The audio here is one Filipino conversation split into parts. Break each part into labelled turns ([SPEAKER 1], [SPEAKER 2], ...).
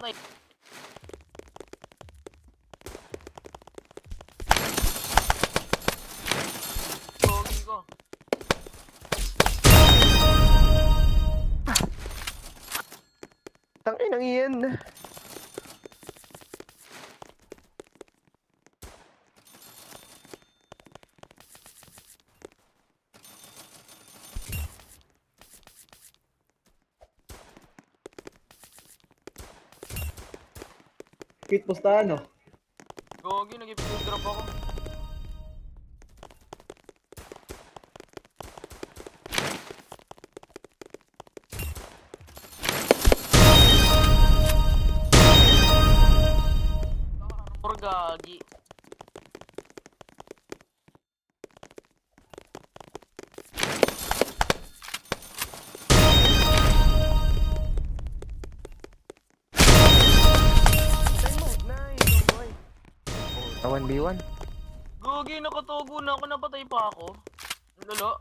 [SPEAKER 1] patay. Pogi ko.
[SPEAKER 2] Tangin ang iyan.
[SPEAKER 3] Kit pustahan, no?
[SPEAKER 1] Gogi, nag-field drop ako. Armor gagi.
[SPEAKER 2] Nice, boy. 1v1.
[SPEAKER 1] Gogi, nakatubo na ako, napatay pa ako. Lolo.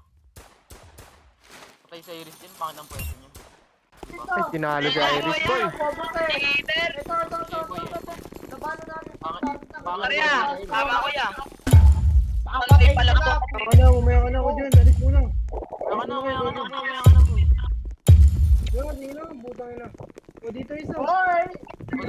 [SPEAKER 1] Patay sa Iris din, pangit ang pwesto niya. Diba?
[SPEAKER 2] Ay, tinalo si Iris, boy.
[SPEAKER 4] Maria, tama ko yan.
[SPEAKER 5] Nakapatay
[SPEAKER 4] pala
[SPEAKER 5] ka.
[SPEAKER 3] Umaya ka na ako dyan. Alis muna.
[SPEAKER 1] Maya ka na, boy.
[SPEAKER 3] Yan, yun lang. Butang ina. O, dito isa.
[SPEAKER 5] Hoy!